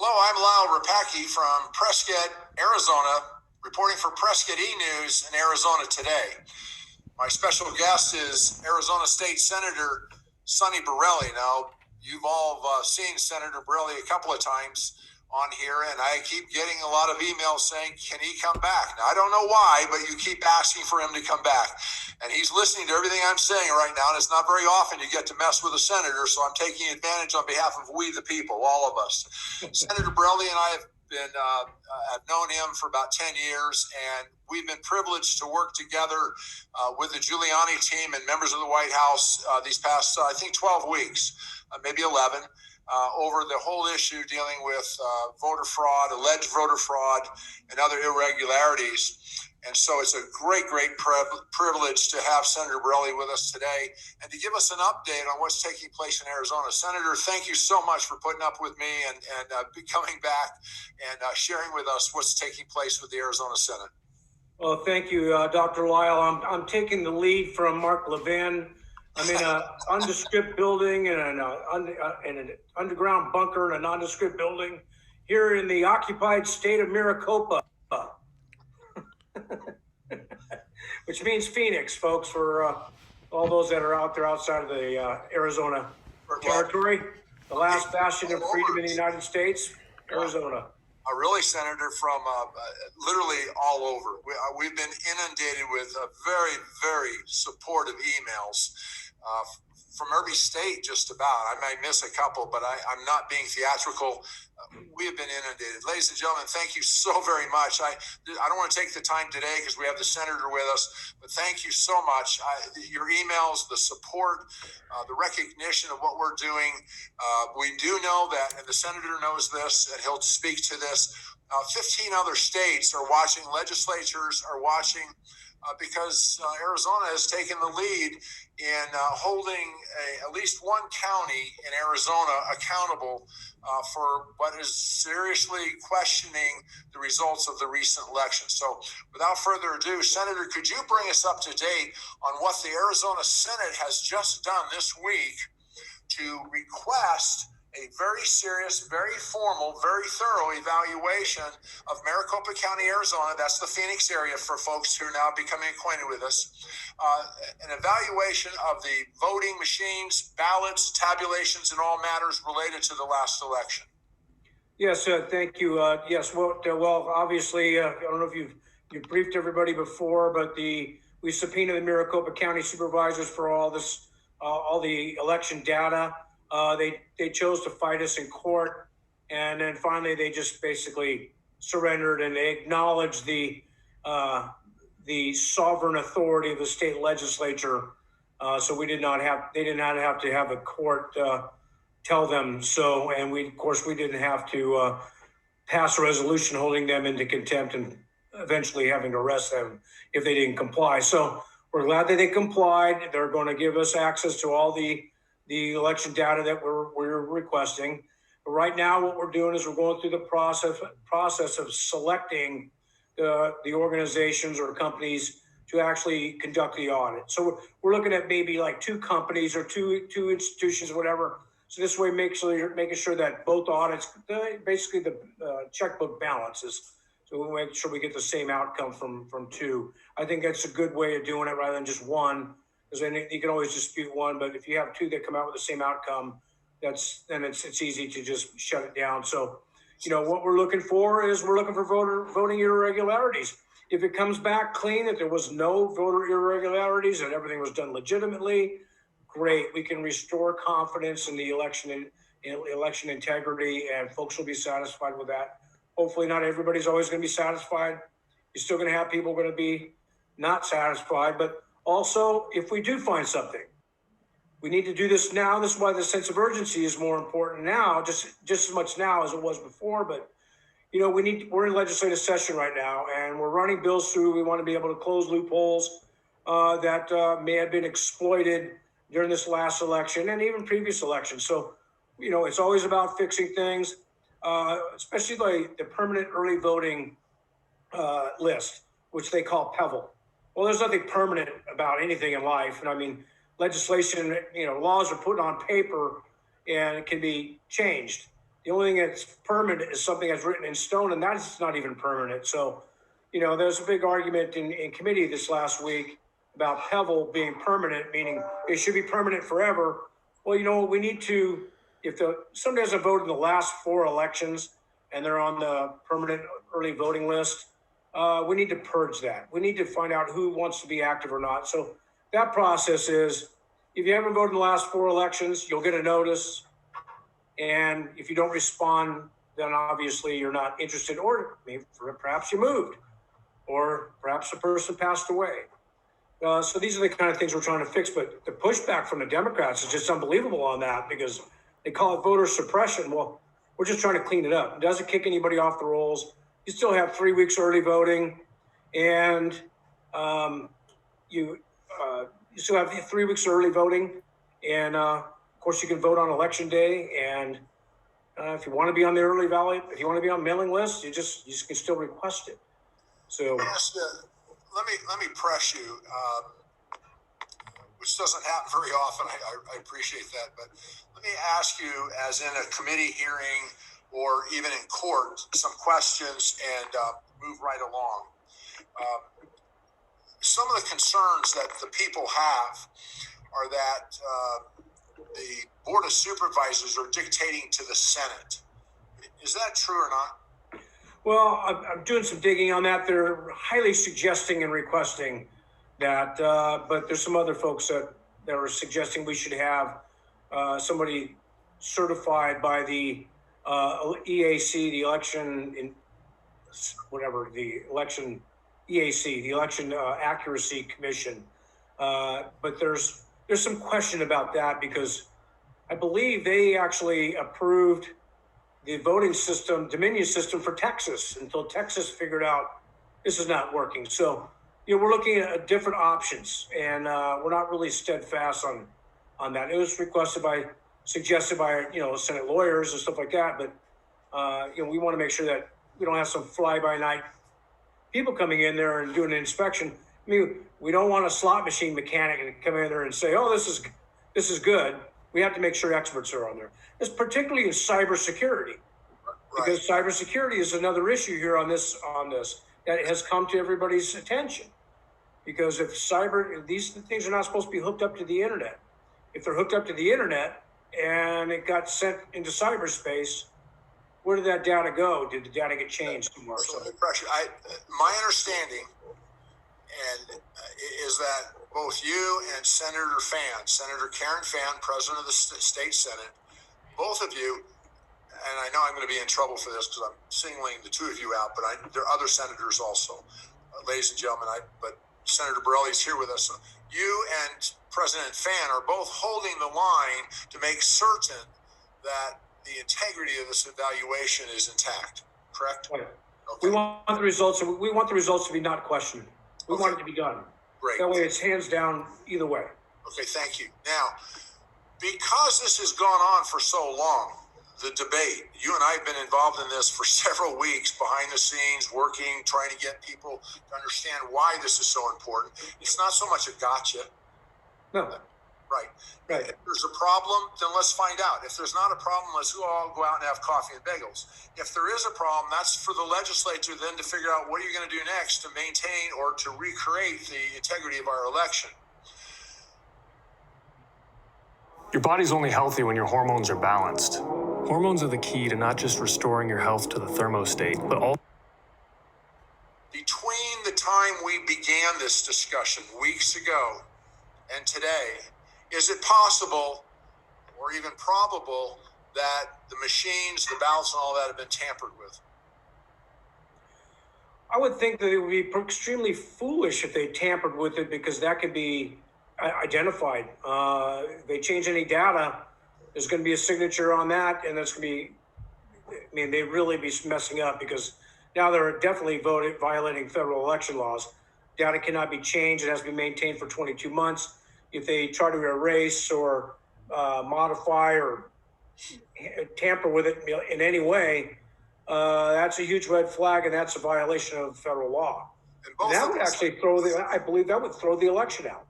Hello, I'm Lyle Rapacki from Prescott, Arizona, reporting for Prescott E-News in Arizona today. My special guest is Arizona State Senator Sonny Borrelli. Now, you've all seen Senator Borrelli a couple of times on here, and I keep getting a lot of emails saying, can he come back? Now, I don't know why, but you keep asking for him to come back. And he's listening to everything I'm saying right now, and it's not very often you get to mess with a senator, so I'm taking advantage on behalf of we the people, all of us. Senator Borrelli and I have been, I've known him for about 10 years, and we've been privileged to work together with the Giuliani team and members of the White House these past, I think, 12 weeks, maybe 11. Over the whole issue dealing with voter fraud, alleged voter fraud, and other irregularities. And so it's a great privilege to have Senator Borrelli with us today and to give us an update on what's taking place in Arizona. Senator, thank you so much for putting up with me and coming back and sharing with us what's taking place with the Arizona Senate. Well, thank you, Dr. Lyle. I'm taking the lead from Mark Levin. I'm in an undescript building and an underground bunker in a nondescript building here in the occupied state of Maricopa, which means Phoenix, folks, for all those that are out there outside of the Arizona territory, the last bastion of freedom in the United States, Arizona. Really, Senator, from literally all over. We've been inundated with very, very supportive emails from every state, just about. I might miss a couple, but I'm not being theatrical. We have been inundated. Ladies and gentlemen, thank you so very much. I don't want to take the time today because we have the senator with us, but thank you so much. Your emails, the support, the recognition of what we're doing. We do know that, and the senator knows this, and he'll speak to this, 15 other states are watching, legislatures are watching, because Arizona has taken the lead in holding at least one county in Arizona accountable for what is seriously questioning the results of the recent election. So without further ado, Senator, could you bring us up to date on what the Arizona Senate has just done this week to request a very serious, very formal, very thorough evaluation of Maricopa County, Arizona. That's the Phoenix area for folks who are now becoming acquainted with us. An evaluation of the voting machines, ballots, tabulations, and all matters related to the last election. Yes, thank you. Yes, well, obviously, I don't know if you've briefed everybody before, but we subpoenaed the Maricopa County supervisors for all the election data. They chose to fight us in court, and then finally they just basically surrendered, and they acknowledged the sovereign authority of the state legislature. So they did not have to have a court tell them so, and we didn't have to pass a resolution holding them into contempt and eventually having to arrest them if they didn't comply. So we're glad that they complied. They're going to give us access to all the election data that we're requesting. But right now, what we're doing is we're going through the process of selecting the organizations or companies to actually conduct the audit. So we're looking at maybe like two companies or two institutions, whatever. So this way, making sure that both audits, basically the checkbook balances. So we make sure we get the same outcome from two. I think that's a good way of doing it rather than just one, because then you can always dispute one. But if you have two that come out with the same outcome, then it's easy to just shut it down. So, what we're looking for is we're looking for voting irregularities. If it comes back clean, that there was no voter irregularities and everything was done legitimately, great. We can restore confidence in the election integrity, and folks will be satisfied with that. Hopefully not everybody's always going to be satisfied. You're still going to have people going to be not satisfied. But also, if we do find something, we need to do this now. This is why the sense of urgency is more important now, just as much now as it was before. But, we're in legislative session right now, and we're running bills through. We want to be able to close loopholes that may have been exploited during this last election and even previous elections. So, it's always about fixing things. Especially the permanent early voting list, which they call PEVL. Well, there's nothing permanent about anything in life. And I mean, legislation, laws are put on paper and it can be changed. The only thing that's permanent is something that's written in stone, and that's not even permanent. So, there's a big argument in committee this last week about Pebble being permanent, meaning it should be permanent forever. Well, we need to, if somebody has a vote in the last 4 elections and they're on the permanent early voting list, we need to purge that. We need to find out who wants to be active or not. So that process is, if you haven't voted in the last 4 elections, you'll get a notice. And if you don't respond, then obviously you're not interested, or maybe perhaps you moved, or perhaps the person passed away. So these are the kind of things we're trying to fix. But the pushback from the Democrats is just unbelievable on that, because they call it voter suppression. Well, we're just trying to clean it up. It doesn't kick anybody off the rolls. You still have 3 weeks early voting, and you still have 3 weeks early voting, and of course you can vote on election day. And if you want to be on the early ballot, if you want to be on mailing lists, you can still request it. So let me press you, which doesn't happen very often. I appreciate that, but let me ask you, as in a committee hearing or even in court, some questions and move right along. Some of the concerns that the people have are that the Board of Supervisors are dictating to the Senate. Is that true or not? Well, I'm doing some digging on that. They're highly suggesting and requesting that, but there's some other folks that are suggesting we should have somebody certified by the EAC, the election EAC, the Election Accuracy Commission. But there's some question about that, because I believe they actually approved the voting system, Dominion system, for Texas, until Texas figured out this is not working. So, we're looking at different options, and we're not really steadfast on that. It was suggested by Senate lawyers and stuff like that. But we want to make sure that we don't have some fly-by-night people coming in there and doing an inspection. I mean, we don't want a slot machine mechanic to come in there and say, "Oh, this is good." We have to make sure experts are on there. It's particularly in cybersecurity, because cybersecurity is another issue here on this that has come to everybody's attention. Because if these things are not supposed to be hooked up to the internet. If they're hooked up to the internet and it got sent into cyberspace, where did that data go? Did the data get changed somewhere? So my understanding is that both you and Senator Karen Fan, President of the State Senate, both of you, and I know I'm going to be in trouble for this because I'm singling the two of you out, but there are other senators also, ladies and gentlemen. But Senator Borelli's here with us. So you and President Fan are both holding the line to make certain that the integrity of this evaluation is intact. Correct? Okay. We want the results. We want the results to be not questioned. We want it to be done. Great. That way, it's hands down either way. Okay, thank you. Now, because this has gone on for so long, the debate, you and I have been involved in this for several weeks, behind the scenes, working, trying to get people to understand why this is so important. It's not so much a gotcha. No. Right. Right. If there's a problem, then let's find out. If there's not a problem, let's all go out and have coffee and bagels. If there is a problem, that's for the legislature then to figure out what are you going to do next to maintain or to recreate the integrity of our election. Your body's only healthy when your hormones are balanced. Hormones are the key to not just restoring your health to the thermostate, but also between the time we began this discussion weeks ago and today, is it possible or even probable that the machines, the ballots, and all that have been tampered with? I would think that it would be extremely foolish if they tampered with it, because that could be identified. If they change any data, there's going to be a signature on that, and that's going to be, they'd really be messing up, because now they're definitely violating federal election laws. Data cannot be changed. It has to be maintained for 22 months. If they try to erase or modify or tamper with it in any way, that's a huge red flag, and that's a violation of federal law. And that would actually I believe that would throw the election out.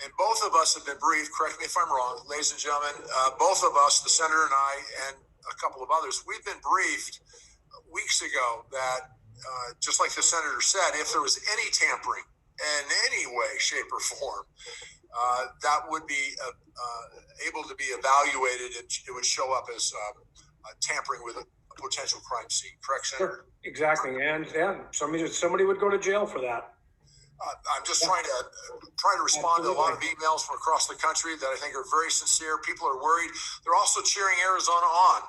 And both of us have been briefed, correct me if I'm wrong, ladies and gentlemen, both of us, the senator and I, and a couple of others. We've been briefed weeks ago that, just like the senator said, if there was any tampering in any way, shape, or form, that would be able to be evaluated, and it would show up as tampering with a potential crime scene. Correct, Senator? Sure. Exactly, and somebody would go to jail for that. I'm just trying to respond to a lot of emails from across the country that I think are very sincere. People are worried. They're also cheering Arizona on.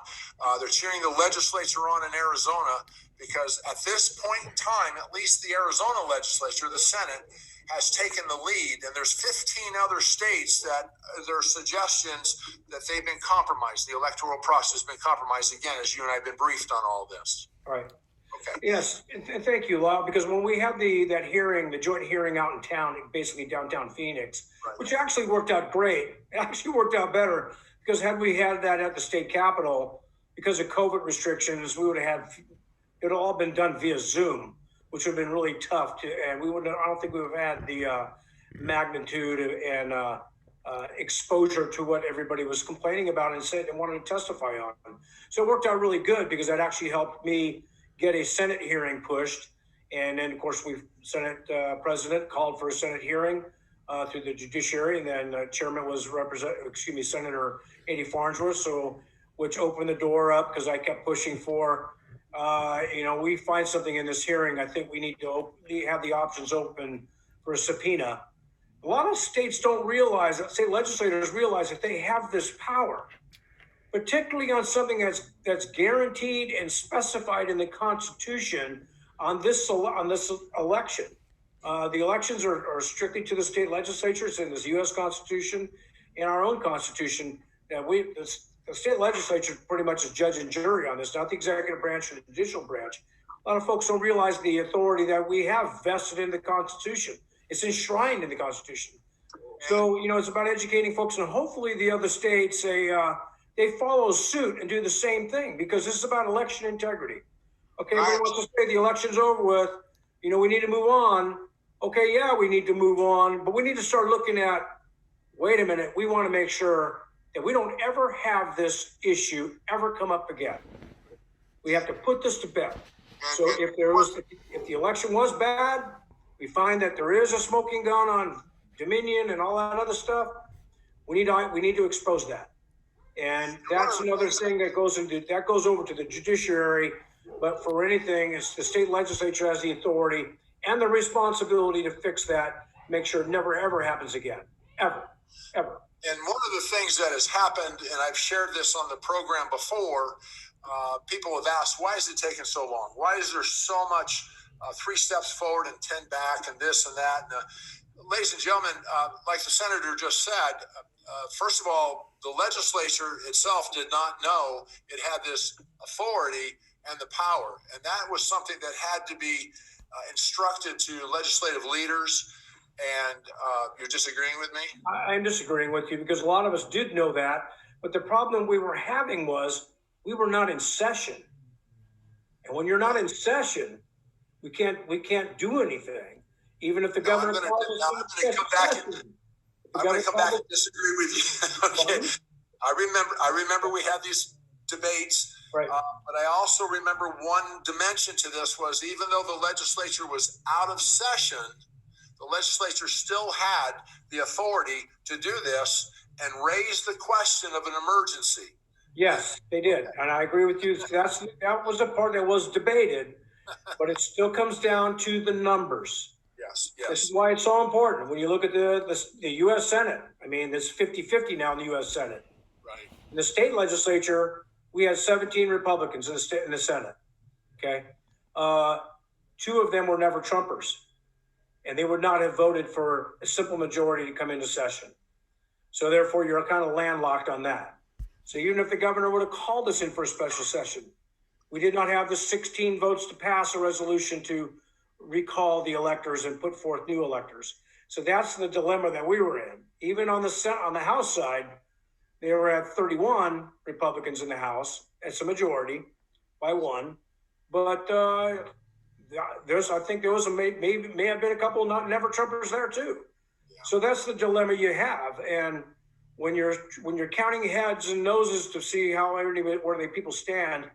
They're cheering the legislature on in Arizona because at this point in time, at least the Arizona legislature, the Senate, has taken the lead, and there's 15 other states that there are suggestions that they've been compromised. The electoral process has been compromised again, as you and I have been briefed on all this. All right. Okay. Yes, and thank you, Lau, because when we had that hearing, the joint hearing out in town, basically downtown Phoenix, Right. which actually worked out great. It actually worked out better because had we had that at the state capitol, because of COVID restrictions, we would have had it all been done via Zoom, which would have been really tough and we wouldn't. I don't think we would have had the magnitude and exposure to what everybody was complaining about and said and wanted to testify on. So it worked out really good because that actually helped me get a Senate hearing pushed. And then, of course, Senate President called for a Senate hearing through the judiciary, and then Chairman was Senator Ady Farnsworth, which opened the door up because I kept pushing for, we find something in this hearing. I think we need to have the options open for a subpoena. A lot of states don't realize, state legislators realize that they have this power, particularly on something that's guaranteed and specified in the Constitution on this election. The elections are strictly to the state legislatures in this U.S. Constitution and our own Constitution. That the state legislature pretty much is judge and jury on this, not the executive branch or the judicial branch. A lot of folks don't realize the authority that we have vested in the Constitution. It's enshrined in the Constitution. So, it's about educating folks, and hopefully the other states they follow suit and do the same thing, because this is about election integrity. Okay, everybody wants to say the election's over with. We need to move on. Okay, yeah, we need to move on, but we need to start looking at, wait a minute, we want to make sure that we don't ever have this issue ever come up again. We have to put this to bed. So if the election was bad, we find that there is a smoking gun on Dominion and all that other stuff, we need to expose that. And that's another thing that goes over to the judiciary. But for anything, it's the state legislature has the authority and the responsibility to fix that, make sure it never, ever happens again. Ever. And one of the things that has happened, and I've shared this on the program before, people have asked, why is it taking so long? Why is there so much 3 steps forward and 10 back and this and that? And, ladies and gentlemen, like the senator just said, first of all, the legislature itself did not know it had this authority and the power. And that was something that had to be instructed to legislative leaders. And you're disagreeing with me? I'm disagreeing with you because a lot of us did know that. But the problem we were having was we were not in session. And when you're not in session, we can't do anything. Even if the governor calls us. I'm going to come back and disagree with you. Okay. I remember we had these debates, right. But I also remember one dimension to this was, even though the legislature was out of session, the legislature still had the authority to do this and raise the question of an emergency. Yes, they did. And I agree with you. That was a part that was debated, but it still comes down to the numbers. Yes. This is why it's so important. When you look at the U.S. Senate, I mean, there's 50-50 now in the U.S. Senate. Right. In the state legislature, we had 17 Republicans in the Senate. Okay. 2 of them were never Trumpers, and they would not have voted for a simple majority to come into session. So therefore, you're kind of landlocked on that. So even if the governor would have called us in for a special session, we did not have the 16 votes to pass a resolution to recall the electors and put forth new electors. So that's the dilemma that we were in. Even on the House side, they were at 31 Republicans in the House. It's a majority by 1. But I think there was may have been a couple never Trumpers there too. Yeah. So that's the dilemma you have. And when you're counting heads and noses to see where the people stand,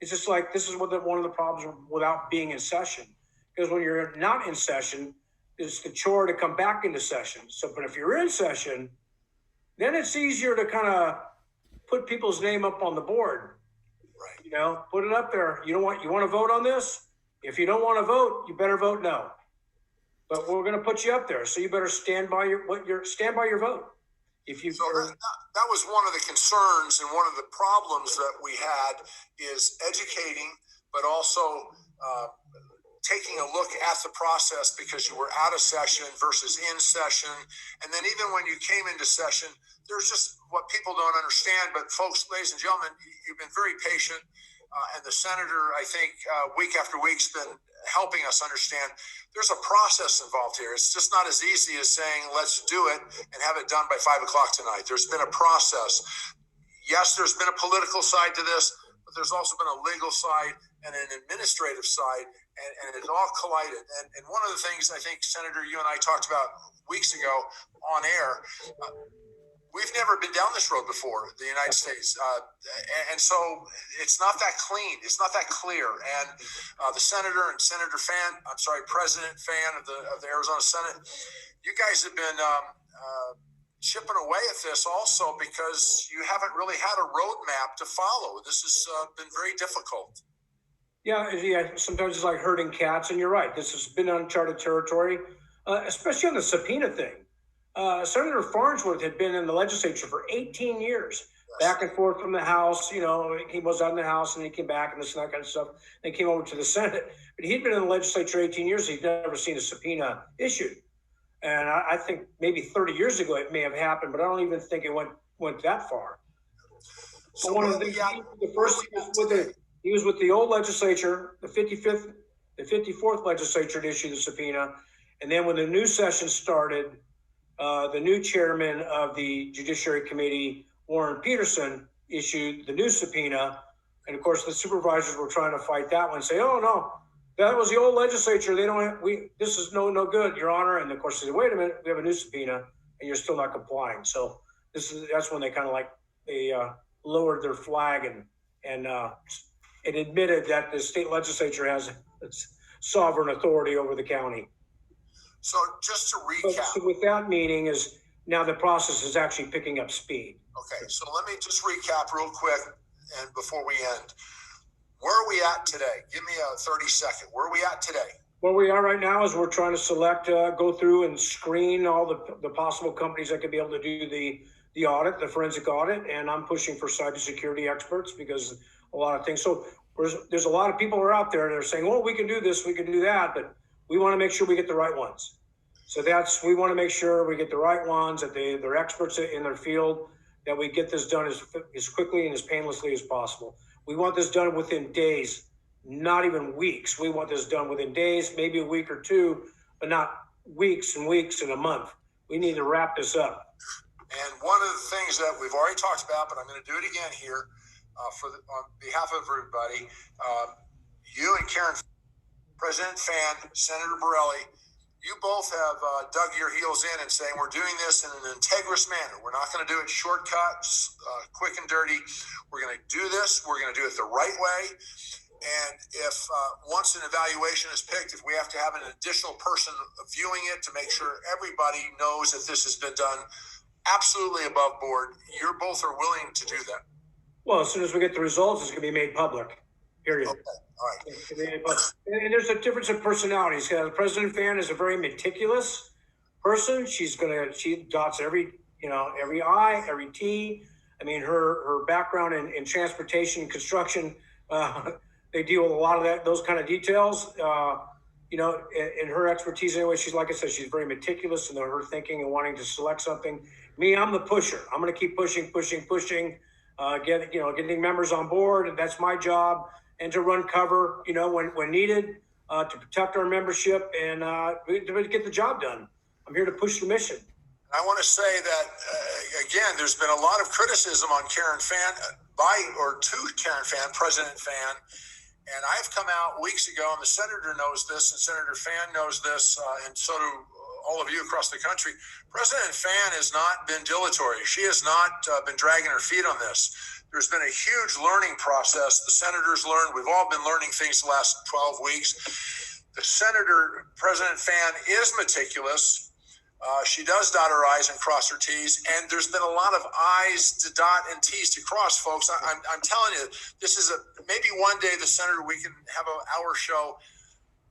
it's just like this is one of the problems without being in session. Because when you're not in session, it's the chore to come back into session. So, but if you're in session, then it's easier to kind of put people's name up on the board. Right. You know, put it up there. You want to vote on this? If you don't want to vote, you better vote no. But we're going to put you up there, so you better stand by your vote. If you so that was one of the concerns and one of the problems that we had is educating, but also taking a look at the process because you were out of session versus in session. And then even when you came into session, there's just what people don't understand. But folks, ladies and gentlemen, you've been very patient. And the senator, I think, week after week's been helping us understand there's a process involved here. It's just not as easy as saying, let's do it and have it done by 5 o'clock tonight. There's been a process. Yes, there's been a political side to this, but there's also been a legal side and an administrative side, and it's all collided. And one of the things I think, Senator, you and I talked about weeks ago on air, we've never been down this road before, the United States. And so it's not that clean. It's not that clear. And the senator and President Fan of the Arizona Senate, you guys have been chipping away at this also because you haven't really had a roadmap to follow. This has been very difficult. Yeah. Sometimes it's like herding cats, and you're right. This has been uncharted territory, especially on the subpoena thing. Senator Farnsworth had been in the legislature for 18 years, back and forth from the House. You know, he was out in the House and he came back and this and that kind of stuff. Then came over to the Senate. But he'd been in the legislature 18 years. He'd never seen a subpoena issued. And I think maybe 30 years ago it may have happened, but I don't even think it went that far. So one of the things, he was with the old legislature, the 54th legislature to issue the subpoena. And then when the new session started, the new chairman of the Judiciary Committee, Warren Peterson, issued the new subpoena. And of course, the supervisors were trying to fight that one, say, "Oh no, that was the old legislature. This is no good, Your Honor." And of course, they said, "Wait a minute, we have a new subpoena, and you're still not complying." So that's when they lowered their flag and admitted that the state legislature has sovereign authority over the county. So just to recap. So with that meaning is now the process is actually picking up speed. Okay, so let me just recap real quick and before we end. Where are we at today? Give me a 30-second. Where are we at today? Where we are right now is we're trying to select, go through and screen all the possible companies that could be able to do the audit, the forensic audit, and I'm pushing for cybersecurity experts because a lot of things. So there's a lot of people who are out there that are saying, "Well, we can do this, we can do that," but we want to make sure we get the right ones. So we want to make sure we get the right ones, that they're experts in their field, that we get this done as quickly and as painlessly as possible. We want this done within days, not even weeks. We want this done within days, maybe a week or two, but not weeks and weeks and a month. We need to wrap this up. And one of the things that we've already talked about, but I'm going to do it again here on behalf of everybody, you and Karen, President Fan, Senator Borelli, you both have dug your heels in and saying we're doing this in an integrous manner. We're not going to do it shortcuts, quick and dirty. We're going to do this. We're going to do it the right way. And if once an evaluation is picked, if we have to have an additional person viewing it to make sure everybody knows that this has been done absolutely above board, you both are willing to do that. Well, as soon as we get the results, it's going to be made public. Period. Okay. All right. And there's a difference in personalities. President Fan is a very meticulous person. She dots every I, every T. I mean, her background in transportation and construction, they deal with a lot of those kind of details. In her expertise anyway, like I said, she's very meticulous in her thinking and wanting to select something. Me, I'm the pusher. I'm going to keep pushing, getting members on board, and that's my job. And to run cover, when needed, to protect our membership and to get the job done. I'm here to push the mission. I want to say that, again, there's been a lot of criticism on Karen Fan, to Karen Fan, President Fan. And I've come out weeks ago, and the senator knows this, and Senator Fan knows this, and so do all of you across the country, President Fan has not been dilatory. She has not been dragging her feet on this. There's been a huge learning process. The senators learned. We've all been learning things the last 12 weeks. The senator, President Fan, is meticulous. She does dot her I's and cross her T's, and there's been a lot of I's to dot and T's to cross, folks. I'm telling you, this is maybe one day the senator, we can have an hour show,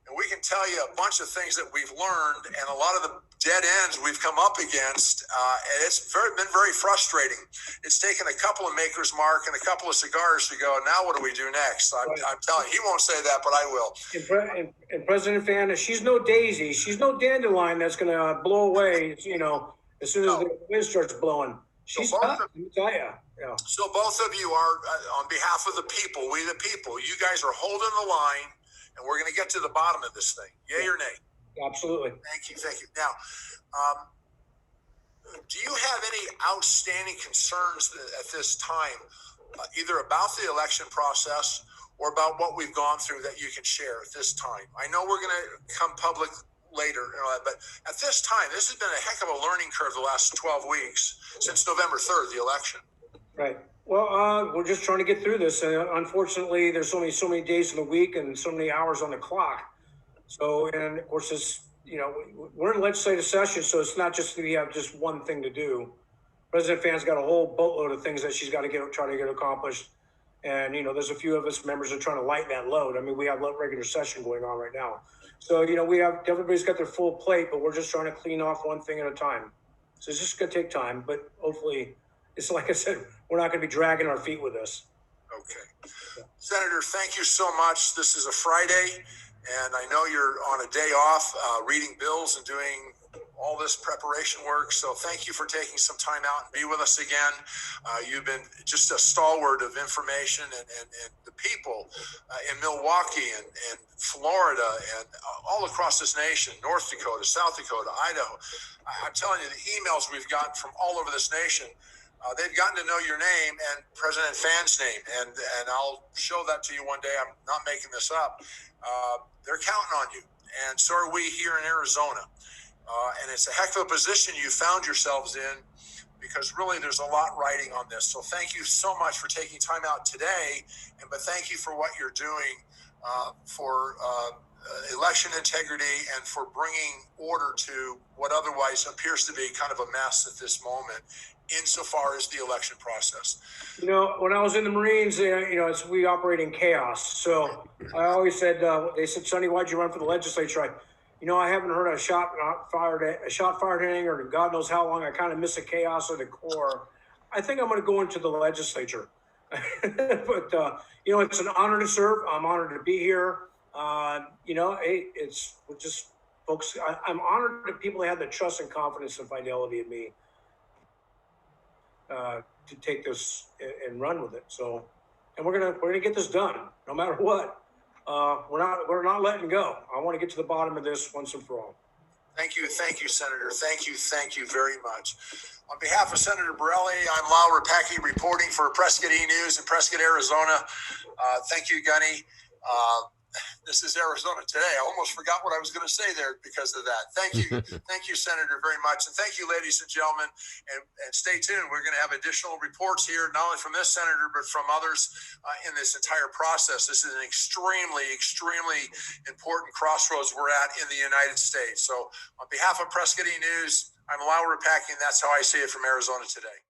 and we can tell you a bunch of things that we've learned and a lot of the dead ends we've come up against. And it's been very frustrating. It's taken a couple of Maker's Mark and a couple of cigars to go, now what do we do next? I'm telling you, he won't say that, but I will. And President Fan, she's no daisy. She's no dandelion that's going to blow away, you know, as soon as the wind starts blowing. She's tough, let me tell you. Yeah. So both of you are, on behalf of the people, we the people, you guys are holding the line, and we're going to get to the bottom of this thing. Yay or nay? Absolutely. Thank you. Thank you. Now, do you have any outstanding concerns at this time, either about the election process or about what we've gone through that you can share at this time? I know we're going to come public later, but at this time, this has been a heck of a learning curve the last 12 weeks since November 3rd, the election. Right. Well, we're just trying to get through this. Unfortunately, there's only so many days in the week and so many hours on the clock. So, and of course, it's, you know, we're in legislative session, so it's not just we have just one thing to do. President Fan's got a whole boatload of things that she's got to try to get accomplished. And, you know, there's a few of us members that are trying to lighten that load. I mean, we have regular session going on right now. So, you know, everybody's got their full plate, but we're just trying to clean off one thing at a time. So it's just going to take time, but hopefully, it's like I said, we're not going to be dragging our feet with this. Okay. Yeah. Senator, thank you so much. This is a Friday, and I know you're on a day off reading bills and doing all this preparation work. So thank you for taking some time out and be with us again. You've been just a stalwart of information, and the people in Milwaukee and Florida and all across this nation, North Dakota, South Dakota, Idaho. I'm telling you, the emails we've gotten from all over this nation, they've gotten to know your name and President Fan's name. And I'll show that to you one day. I'm not making this up. They're counting on you. And so are we here in Arizona. And it's a heck of a position you found yourselves in, because really there's a lot riding on this. So thank you so much for taking time out today, but thank you for what you're doing for election integrity and for bringing order to what otherwise appears to be kind of a mess at this moment insofar as the election process. You know, when I was in the Marines, you know, we operate in chaos. So I always said, they said, Sonny, why'd you run for the legislature? I haven't heard a shot fired anything, or God knows how long. I kind of miss the chaos of the core. I think I'm going to go into the legislature. But, you know, it's an honor to serve. I'm honored to be here. You know, it's just, folks, I'm honored that people have the trust and confidence and fidelity in me to take this and run with it. So, and we're gonna get this done no matter what. We're not letting go. I want to get to the bottom of this once and for all. Thank you, Senator. Thank you very much. On behalf of Senator Borelli, I'm Lyle Rapacki reporting for Prescott E-News in Prescott, Arizona. Thank you, Gunny. This is Arizona Today. I almost forgot what I was going to say there because of that. Thank you. Thank you, Senator, very much. And thank you, ladies and gentlemen. And stay tuned. We're going to have additional reports here, not only from this senator, but from others in this entire process. This is an extremely, extremely important crossroads we're at in the United States. So on behalf of Prescott E-News, I'm Lyle Rapacki, and that's how I see it from Arizona Today.